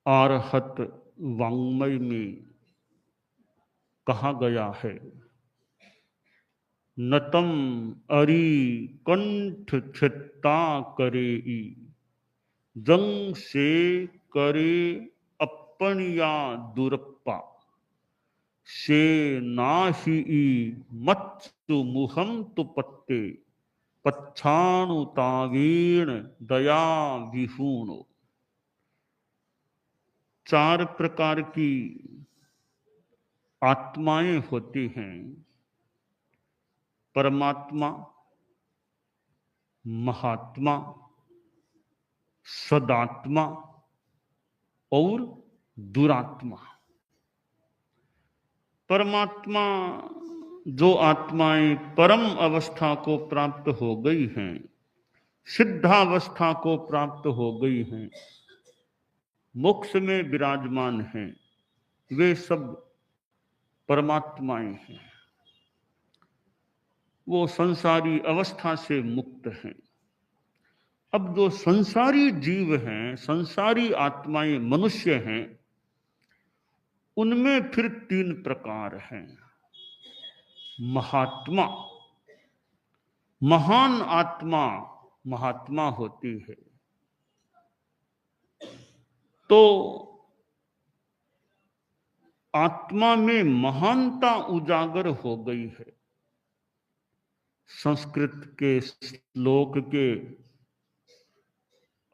आरहत वाङ्मय में कहा गया है, नतम अरि कंठ छित्ता करे, जंग से करे अपनिया दुरप्पा, से नाहि मत्सु मुहम तु पत्ते, पच्छाणुतावीण दया विहूणो। चार प्रकार की आत्माएं होती हैं, परमात्मा, महात्मा, सदात्मा और दुरात्मा। परमात्मा जो आत्माएं परम अवस्था को प्राप्त हो गई हैं, सिद्धावस्था को प्राप्त हो गई हैं, मोक्ष में विराजमान हैं, वे सब परमात्माएं हैं। वो संसारी अवस्था से मुक्त हैं। अब जो संसारी जीव हैं, संसारी आत्माएं मनुष्य हैं, उनमें फिर तीन प्रकार हैं। महात्मा, महान आत्मा महात्मा होती है। तो आत्मा में महानता उजागर हो गई है। संस्कृत के श्लोक के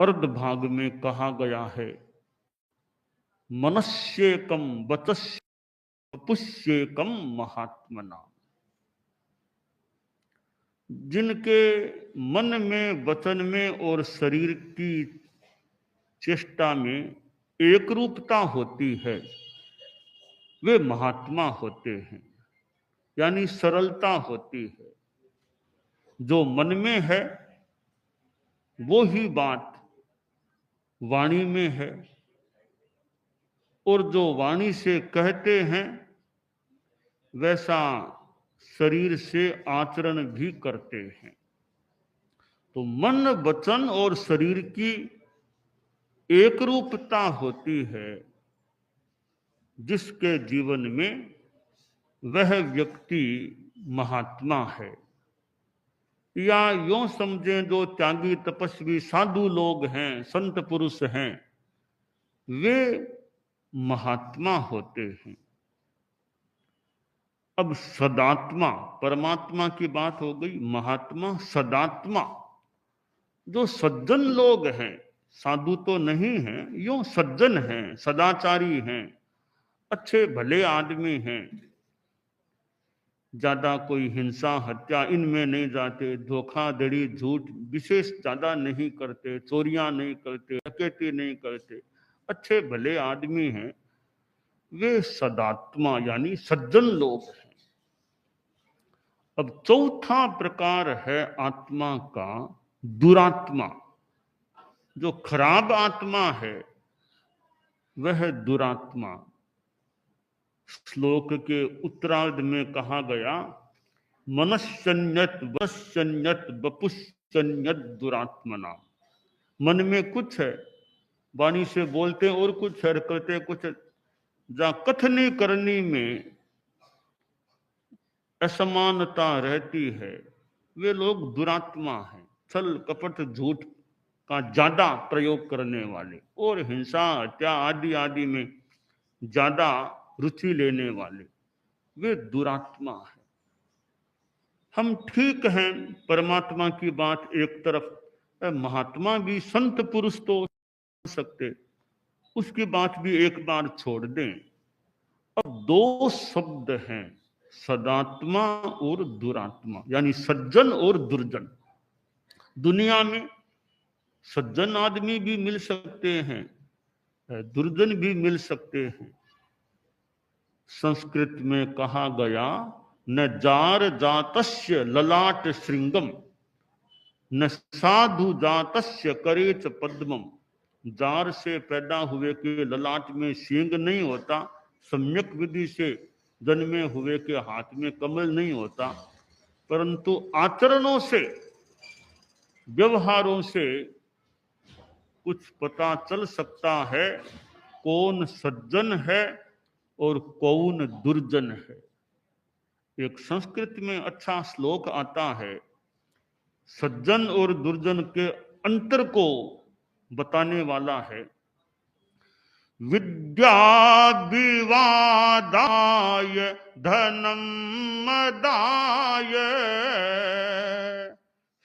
अर्ध भाग में कहा गया है, मनस्येकम वचस्य पुष्येकम महात्मना। जिनके मन में, वचन में और शरीर की चेष्टा में एक रूपता होती है, वे महात्मा होते हैं, यानी सरलता होती है। जो मन में है वो ही बात वाणी में है, और जो वाणी से कहते हैं वैसा शरीर से आचरण भी करते हैं। तो मन, वचन और शरीर की एक रूपता होती है। जिसके जीवन में वह व्यक्ति महात्मा है, या यूं समझें जो त्यागी तपस्वी साधु लोग हैं, संत पुरुष हैं, वे महात्मा होते हैं। अब सदात्मा, परमात्मा की बात हो गई, महात्मा, सदात्मा, जो सज्जन लोग हैं, साधु तो नहीं हैं, यूं सज्जन हैं, सदाचारी हैं, अच्छे भले आदमी हैं, ज्यादा कोई हिंसा हत्या इनमें नहीं जाते, धोखाधड़ी झूठ विशेष ज्यादा नहीं करते, चोरियां नहीं करते, डकैती नहीं करते, अच्छे भले आदमी हैं, वे सदात्मा यानी सज्जन लोग हैं। अब चौथा प्रकार है आत्मा का दुरात्मा। जो खराब आत्मा है वह दुरात्मा। श्लोक के उत्तरार्ध में कहा गया, मनश्चन्यत वश्चन्यत वपुश्चन्यत दुरात्मना। मन में कुछ है, वाणी से बोलते और कुछ है, करते कुछ। जहां कथनी करनी में असमानता रहती है, वे लोग दुरात्मा हैं। छल कपट झूठ का ज्यादा प्रयोग करने वाले और हिंसा हत्या आदि आदि में ज्यादा रुचि लेने वाले, वे दुरात्मा है। हम ठीक हैं, परमात्मा की बात एक तरफ, महात्मा भी संत पुरुष तो हो सकते, उसकी बात भी एक बार छोड़ दें। अब दो शब्द हैं, सदात्मा और दुरात्मा, यानी सज्जन और दुर्जन। दुनिया में सज्जन आदमी भी मिल सकते हैं, दुर्जन भी मिल सकते हैं। संस्कृत में कहा गया, न जार जातस्य ललाट श्रृंगम, न साधु जातस्य करेच पद्मम। जार से पैदा हुए के ललाट में सींग नहीं होता, सम्यक विधि से जन्मे हुए के हाथ में कमल नहीं होता, परंतु आचरणों से, व्यवहारों से कुछ पता चल सकता है कौन सज्जन है और कौन दुर्जन है। एक संस्कृत में अच्छा श्लोक आता है, सज्जन और दुर्जन के अंतर को बताने वाला है। विद्या विवादाय धनम मदाय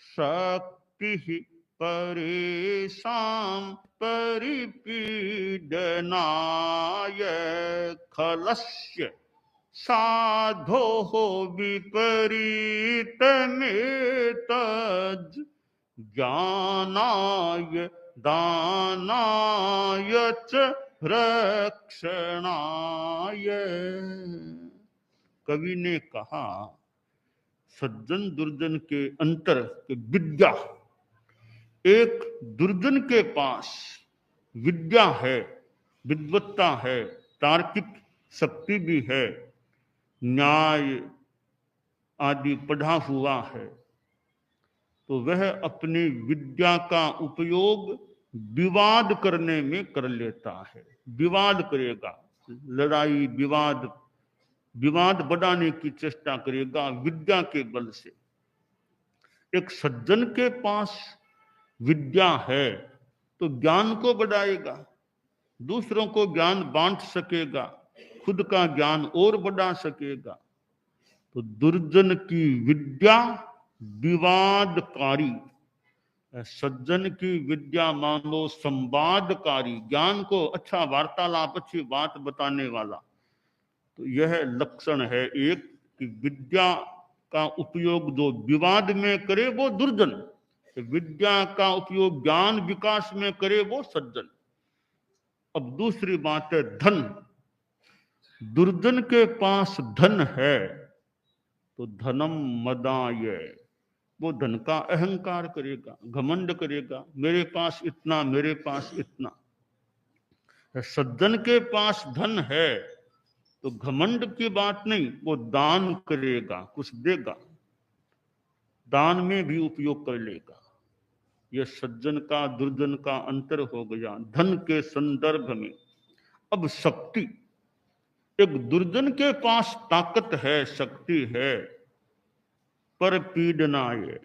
शक्ति परेशान परिपीडनाय खलस्य साधो विपरीतमेतद् ज्ञानाय दानाय च रक्षणाय। कवि ने कहा सज्जन दुर्जन के अंतर के विद्या, एक दुर्जन के पास विद्या है, विद्वत्ता है, तार्किक शक्ति भी है, न्याय आदि पढ़ा हुआ है, तो वह अपनी विद्या का उपयोग विवाद करने में कर लेता है। विवाद करेगा, लड़ाई विवाद बढ़ाने की चेष्टा करेगा विद्या के बल से। एक सज्जन के पास विद्या है तो ज्ञान को बढ़ाएगा, दूसरों को ज्ञान बांट सकेगा, खुद का ज्ञान और बढ़ा सकेगा। तो दुर्जन की विद्या विवादकारी, सज्जन की विद्या मान लो संवादकारी, ज्ञान को अच्छा वार्तालाप, अच्छी बात बताने वाला। तो यह लक्षण है एक कि विद्या का उपयोग जो विवाद में करे वो दुर्जन, विद्या का उपयोग ज्ञान विकास में करे वो सज्जन। अब दूसरी बात है धन। दुर्जन के पास धन है तो धनम मदाय, वो धन का अहंकार करेगा, घमंड करेगा, मेरे पास इतना, मेरे पास इतना। सज्जन के पास धन है तो घमंड की बात नहीं, वो दान करेगा, कुछ देगा, दान में भी उपयोग कर लेगा। यह सज्जन का दुर्जन का अंतर हो गया धन के संदर्भ में। अब शक्ति, एक दुर्जन के पास ताकत है, शक्ति है, पर पीड़नाय,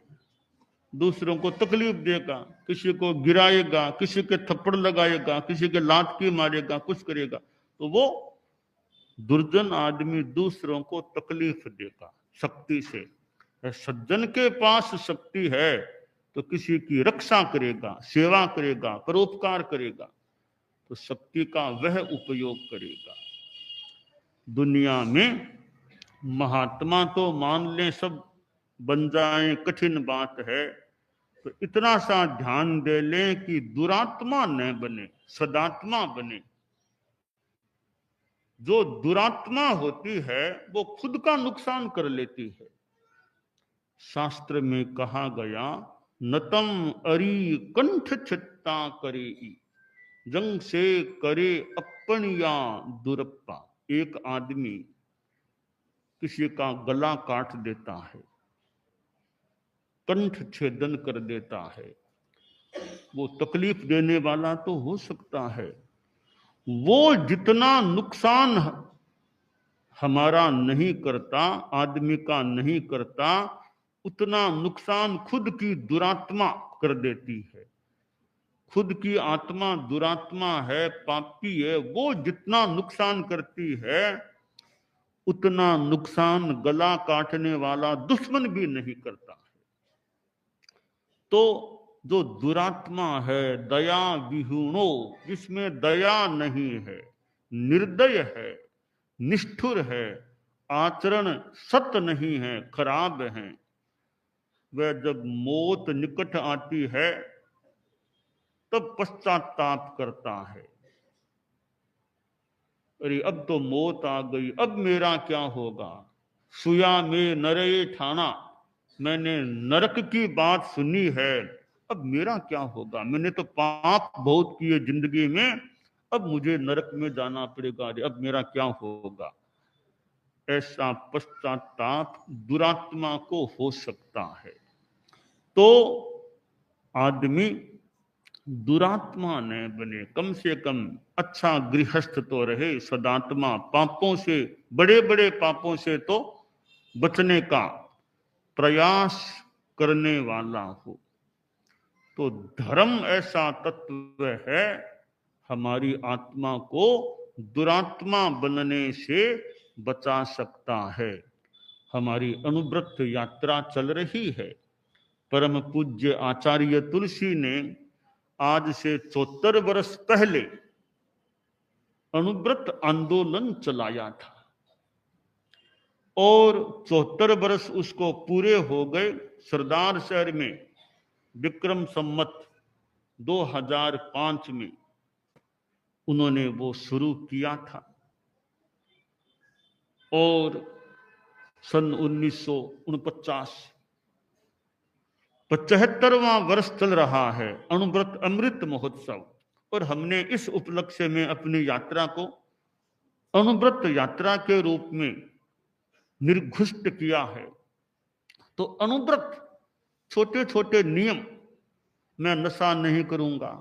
दूसरों को तकलीफ देगा, किसी को गिराएगा, किसी के थप्पड़ लगाएगा, किसी के लात की मारेगा, कुछ करेगा, तो वो दुर्जन आदमी दूसरों को तकलीफ देगा शक्ति से। सज्जन के पास शक्ति है तो किसी की रक्षा करेगा, सेवा करेगा, परोपकार करेगा, तो शक्ति का वह उपयोग करेगा। दुनिया में महात्मा तो मान लें सब बन जाएं, कठिन बात है, तो इतना सा ध्यान दे लें कि दुरात्मा न बने, सदात्मा बने। जो दुरात्मा होती है वो खुद का नुकसान कर लेती है। शास्त्र में कहा गया नतम अरी कंठ छित्ता करे, जंग से करे अपनिया दुरप्पा। एक आदमी किसी का गला काट देता है, कंठ छेदन कर देता है, वो तकलीफ देने वाला तो हो सकता है, वो जितना नुकसान हमारा नहीं करता, आदमी का नहीं करता, उतना नुकसान खुद की दुरात्मा कर देती है। खुद की आत्मा दुरात्मा है, पापी है, वो जितना नुकसान करती है उतना नुकसान गला काटने वाला दुश्मन भी नहीं करता है। तो जो दुरात्मा है, दया विहीनो, जिसमें दया नहीं है, निर्दय है, निष्ठुर है, आचरण सत्य नहीं है, खराब है, वह जब मौत निकट आती है तब पश्चाताप करता है, अरे अब तो मौत आ गई, अब मेरा क्या होगा। सुया में नरे ठाना, मैंने नरक की बात सुनी है, अब मेरा क्या होगा, मैंने तो पाप बहुत किए जिंदगी में, अब मुझे नरक में जाना पड़ेगा, अरे अब मेरा क्या होगा। ऐसा पश्चाताप दुरात्मा को हो सकता है। तो आदमी दुरात्मा न बने, कम से कम अच्छा गृहस्थ तो रहे, सदात्मा, पापों से, बड़े बड़े पापों से तो बचने का प्रयास करने वाला हो। तो धर्म ऐसा तत्व है हमारी आत्मा को दुरात्मा बनने से बचा सकता है। हमारी अनुव्रत यात्रा चल रही है। परम पूज्य आचार्य तुलसी ने आज से 74 वर्ष पहले अनुव्रत आंदोलन चलाया था और 74 वर्ष उसको पूरे हो गए। सरदार शहर में विक्रम संवत 2005 में उन्होंने वो शुरू किया था और सन 1949 75वां वर्ष चल रहा है अनुव्रत अमृत महोत्सव। और हमने इस उपलक्ष्य में अपनी यात्रा को अनुव्रत यात्रा के रूप में निर्घुष्ट किया है। तो अनुव्रत छोटे छोटे नियम, मैं नशा नहीं करूंगा,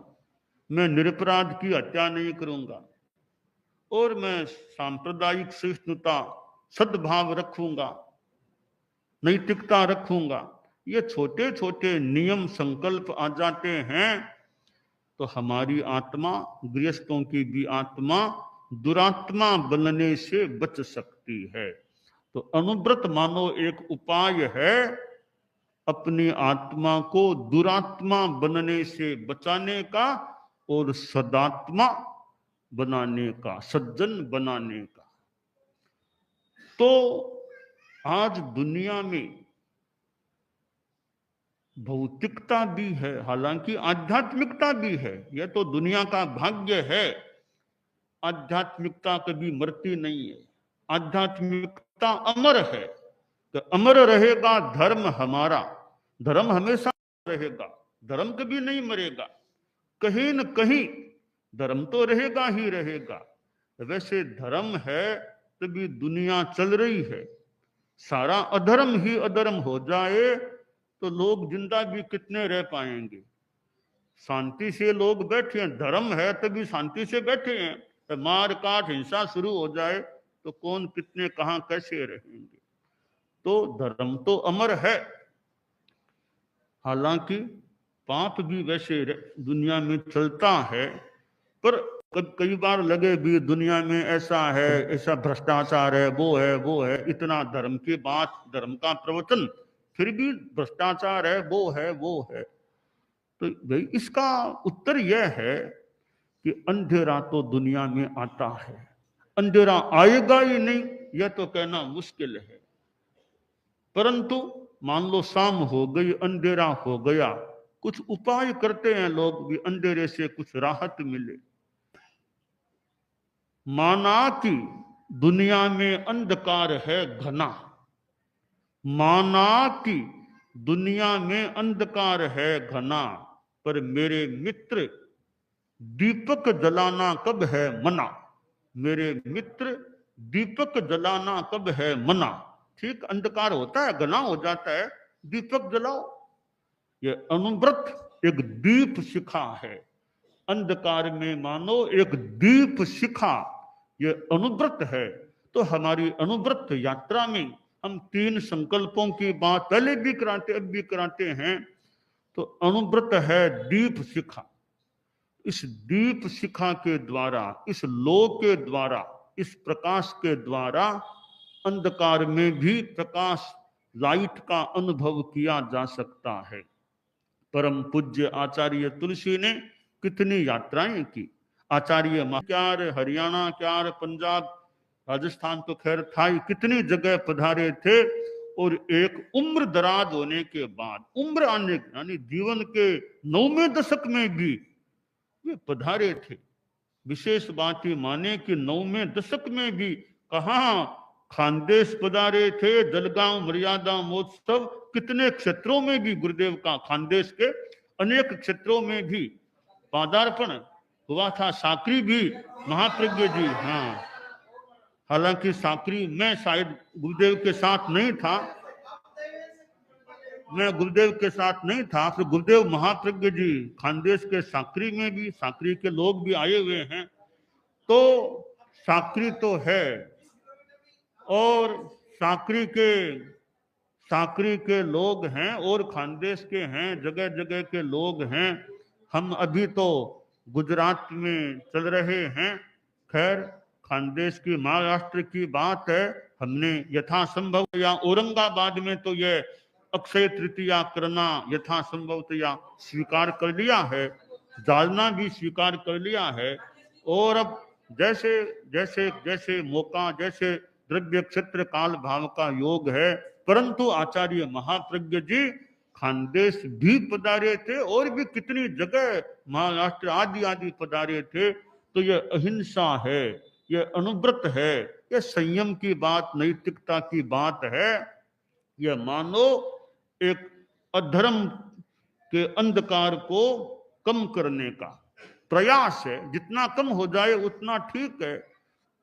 मैं निरपराध की हत्या नहीं करूंगा, और मैं सांप्रदायिक सहिष्णुता, सद्भाव रखूंगा, नैतिकता रखूंगा, ये छोटे छोटे नियम संकल्प आ जाते हैं तो हमारी आत्मा, गृहस्थों की भी आत्मा दुरात्मा बनने से बच सकती है। तो अनुव्रत मानो एक उपाय है अपनी आत्मा को दुरात्मा बनने से बचाने का और सदात्मा बनाने का, सज्जन बनाने का। तो आज दुनिया में भौतिकता भी है, हालांकि आध्यात्मिकता भी है। यह तो दुनिया का भाग्य है, आध्यात्मिकता कभी मरती नहीं है, आध्यात्मिकता अमर है। तो अमर रहेगा धर्म हमारा, धर्म हमेशा रहेगा, धर्म कभी नहीं मरेगा, कहीं न कहीं धर्म तो रहेगा ही रहेगा। वैसे धर्म है तभी दुनिया चल रही है। सारा अधर्म ही अधर्म हो जाए तो लोग जिंदा भी कितने रह पाएंगे। शांति से लोग बैठे हैं, धर्म है तभी शांति से बैठे हैं। तो मार काट हिंसा शुरू हो जाए तो कौन कितने कहां कैसे रहेंगे। तो धर्म तो अमर है। हालांकि पाप भी वैसे दुनिया में चलता है, पर कई बार लगे भी दुनिया में ऐसा है, ऐसा भ्रष्टाचार है, वो है, इतना धर्म की बात, धर्म का प्रवचन, फिर भी भ्रष्टाचार है, वो है। तो भाई इसका उत्तर यह है कि अंधेरा तो दुनिया में आता है, अंधेरा आएगा ही नहीं यह तो कहना मुश्किल है। परंतु मान लो शाम हो गई, अंधेरा हो गया, कुछ उपाय करते हैं लोग भी अंधेरे से कुछ राहत मिले। माना कि दुनिया में अंधकार है घना, माना कि दुनिया में अंधकार है घना, पर मेरे मित्र दीपक जलाना कब है मना, मेरे मित्र दीपक जलाना कब है मना। ठीक, अंधकार होता है, घना हो जाता है, दीपक जलाओ। ये अनुव्रत एक दीप शिखा है, अंधकार में मानो एक दीप शिखा, ये अनुव्रत है। तो हमारी अनुव्रत यात्रा में हम 3 संकल्पों की बात पहले भी कराते, अब भी कराते हैं। तो अनुव्रत है दीप शिखा। इस दीप शिखा के द्वारा, इस लो के द्वारा, इस प्रकाश के द्वारा अंधकार में भी प्रकाश, लाइट का अनुभव किया जा सकता है। परम पूज्य आचार्य तुलसी ने कितनी यात्राएं की। आचार्य क्यार, हरियाणा क्यार, पंजाब, राजस्थान तो खैर था ही, कितनी जगह पधारे थे। और एक उम्र दराज होने के बाद, उम्र आने यानी जीवन के 9वें दशक में भी वे पधारे थे। विशेष बात ही माने कि 9वें दशक में भी कहाँ खानदेश पधारे थे, जलगांव मर्यादा महोत्सव, कितने क्षेत्रों में भी गुरुदेव का, खानदेश के अनेक क्षेत्रों में भी पादार्पण हुआ था। साकरी भी महाप्रज्ञ जी, हाँ, हालांकि साकरी में शायद गुरुदेव के साथ नहीं था, मैं गुरुदेव के साथ नहीं था, फिर गुरुदेव महाप्रज्ञ जी खानदेश के साकरी में भी, साकरी के लोग भी आए हुए हैं। तो साकरी तो है, और साकरी के लोग हैं और खानदेश के हैं, जगह जगह के लोग हैं। हम अभी तो गुजरात में चल रहे हैं। खैर, खानदेश की महाराष्ट्र की बात है। हमने यथासंभव, या औरंगाबाद में तो ये अक्षय तृतीया करना यथासंभवतया स्वीकार कर लिया है, जालना भी स्वीकार कर लिया है। और अब जैसे जैसे जैसे मौका, जैसे द्रव्य क्षेत्र काल भाव का योग है। परंतु आचार्य महाप्रज्ञ जी खानदेश भी पधारे थे, और भी कितनी जगह महाराष्ट्र आदि आदि पधारे थे। तो ये अहिंसा है, ये अनुव्रत है, ये संयम की बात, नैतिकता की बात है। ये मानो एक अधर्म के अंधकार को कम करने का प्रयास है। जितना कम हो जाए उतना ठीक है।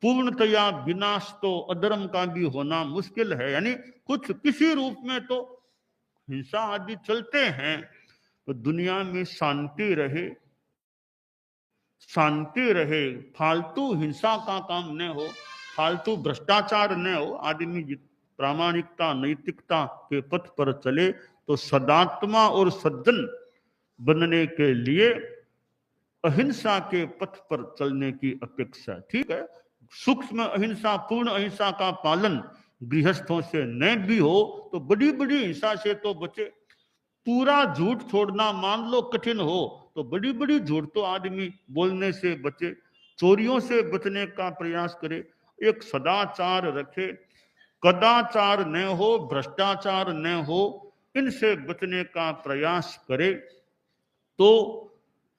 पूर्णतया विनाश तो अधर्म का भी होना मुश्किल है, यानी कुछ किसी रूप में तो हिंसा आदि चलते हैं। तो दुनिया में शांति रहे, शांति रहे, फालतू हिंसा का काम न हो, फालतू भ्रष्टाचार न हो। आदमी प्रामाणिकता, नैतिकता के पथ पर चले तो सदात्मा और सज्जन बनने के लिए अहिंसा के पथ पर चलने की अपेक्षा। ठीक है, सूक्ष्म अहिंसा, पूर्ण अहिंसा का पालन गृहस्थों से न भी हो तो बड़ी बड़ी हिंसा से तो बचे। पूरा झूठ छोड़ना मान लो कठिन हो तो बड़ी बड़ी झूठ तो आदमी बोलने से बचे, चोरियों से बचने का प्रयास करे, एक सदाचार रखे, कदाचार न हो, भ्रष्टाचार न हो, इनसे बचने का प्रयास करे। तो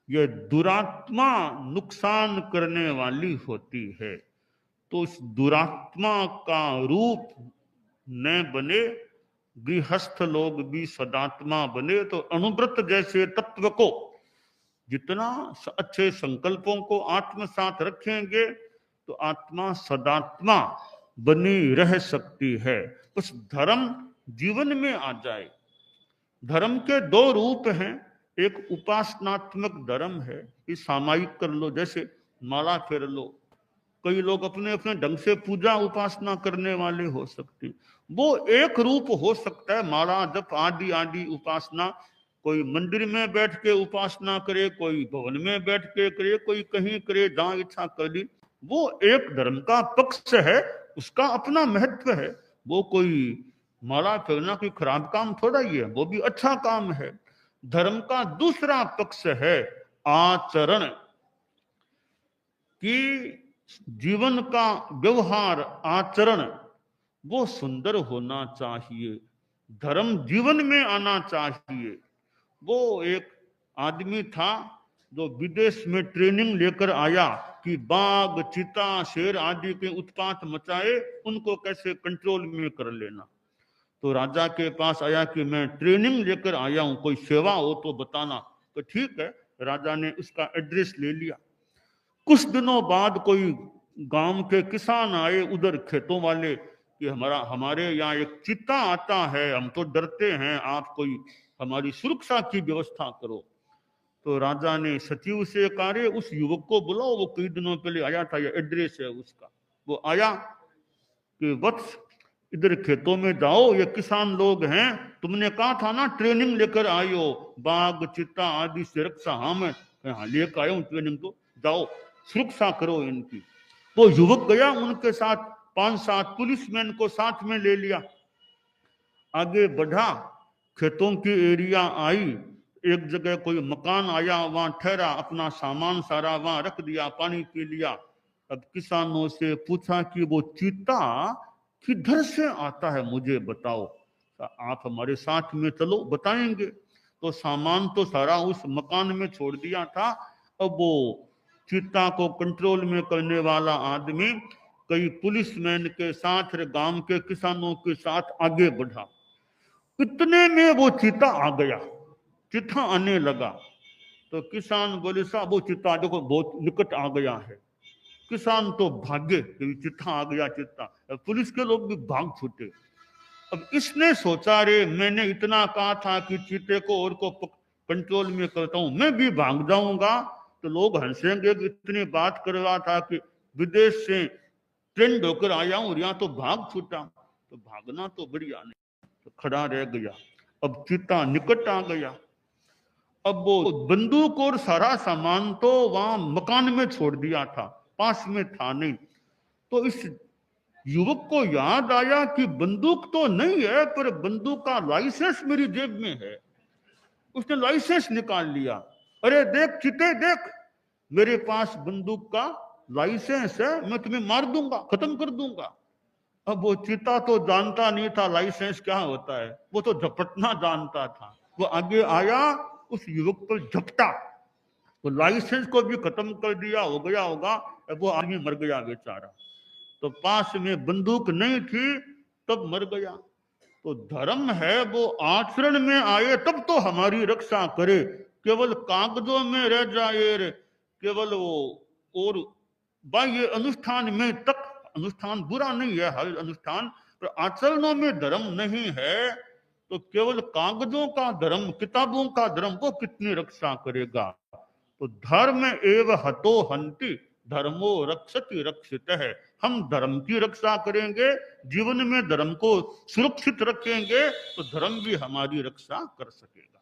यह दुरात्मा नुकसान करने वाली होती है। तो इस दुरात्मा का रूप न बने, गृहस्थ लोग भी सदात्मा बने। तो अनुव्रत जैसे तत्व को जितना अच्छे संकल्पों को आत्मसात रखेंगे तो आत्मा सदात्मा बनी रह सकती है। उस धर्म जीवन में आ जाए। धर्म के दो रूप हैं, एक उपासनात्मक धर्म है कि सामायिक कर लो, जैसे माला फेर लो। कई लोग अपने अपने ढंग से पूजा उपासना करने वाले हो सकते, वो एक रूप हो सकता है, माला जप आदि आदि उपासना। कोई मंदिर में बैठ के उपासना करे, कोई भवन में बैठ के करे, कोई कहीं करे, जहां इच्छा कर ली। वो एक धर्म का पक्ष है, उसका अपना महत्व है। वो कोई माला फेरना कोई खराब काम थोड़ा ही है, वो भी अच्छा काम है। धर्म का दूसरा पक्ष है आचरण, कि जीवन का व्यवहार, आचरण वो सुंदर होना चाहिए, धर्म जीवन में आना चाहिए। वो एक आदमी था जो विदेश में ट्रेनिंग लेकर आया कि बाघ, चीता, शेर आदि के उत्पात मचाए, उनको कैसे कंट्रोल में कर लेना। तो राजा के पास आया कि मैं ट्रेनिंग लेकर आया हूं, कोई सेवा हो तो बताना। तो ठीक है, राजा ने उसका एड्रेस ले लिया। कुछ दिनों बाद कोई गांव के किसान आए, उधर खेतों वाले, कि हमारे यहाँ एक चीता आता है, हम तो डरते हैं, आप कोई हमारी सुरक्षा की व्यवस्था करो। तो राजा ने सचिव से कहा, उस युवक को बुलाओ, वो कई दिनों पहले आया था, ये एड्रेस है उसका। वो आया कि वत्स इधर खेतों में जाओ, ये किसान लोग हैं, तुमने कहा था ना ट्रेनिंग लेकर आए हो, बाघ, चित्ता आदि से रक्षा। हाँ मैं लेकर आया हूँ ट्रेनिंग, तो जाओ सुरक्षा करो इनकी। वो युवक गया, उनके साथ 5-7 पुलिसमैन को साथ में ले लिया, आगे बढ़ा, खेतों की एरिया आई, एक जगह कोई मकान आया, वहां ठहरा, अपना सामान सारा वहां रख दिया, पानी पी लिया। अब किसानों से पूछा कि वो चीता किधर से आता है, मुझे बताओ, आप हमारे साथ में चलो बताएंगे। तो सामान तो सारा उस मकान में छोड़ दिया था। अब वो चीता को कंट्रोल में करने वाला आदमी कई पुलिसमैन के साथ गांव के किसानों के साथ आगे बढ़ा। इतने में वो चीता आ गया, चीता आने लगा। तो किसान बोले, साहब वो चीता देखो बहुत निकट आ गया है। किसान तो भागे कि चीता आ गया, चीता। पुलिस के लोग भी भाग छूटे। अब इसने सोचा, रे मैंने इतना कहा था कि चीते को और को कंट्रोल में करता हूं, मैं भी भाग जाऊंगा तो लोग हंसेंगे कि इतनी बात कर रहा था कि विदेश से ट्रेंड होकर आया हूं और यहाँ तो भाग छूटा। तो भागना तो बढ़िया नहीं, तो खड़ा रह गया। अब चीता निकट आ गया। अब वो बंदूक और सारा सामान तो वहां मकान में छोड़ दिया था, पास में था नहीं। तो इस युवक को याद आया कि बंदूक तो नहीं है, पर बंदूक का लाइसेंस मेरी जेब में है। उसने लाइसेंस निकाल लिया। अरे देख चिते देख, मेरे पास बंदूक का लाइसेंस है, मैं तुम्हें मार दूंगा, खत्म कर दूंगा। अब वो चीता तो जानता नहीं था लाइसेंस क्या होता है, वो तो झपटना जानता था। वो आगे आया, उस युवक पर झपटा, तो लाइसेंस को भी खत्म कर दिया, हो गया होगा। अब वो आदमी मर गया बेचारा। तो पास में बंदूक नहीं थी, तब मर गया। तो धर्म है वो आचरण में आए तब तो हमारी रक्षा करे, केवल कागजों में रह जाए रे, केवल वो और बाह्य अनुष्ठान में तक। अनुष्ठान बुरा नहीं है, हर अनुष्ठान, पर आचरणों में धर्म नहीं है तो केवल कागजों का धर्म, किताबों का धर्म, वो कितनी रक्षा करेगा। तो धर्म एव हतो हंति, धर्मो रक्षति रक्षित है। हम धर्म की रक्षा करेंगे, जीवन में धर्म को सुरक्षित रखेंगे, तो धर्म भी हमारी रक्षा कर सकेगा।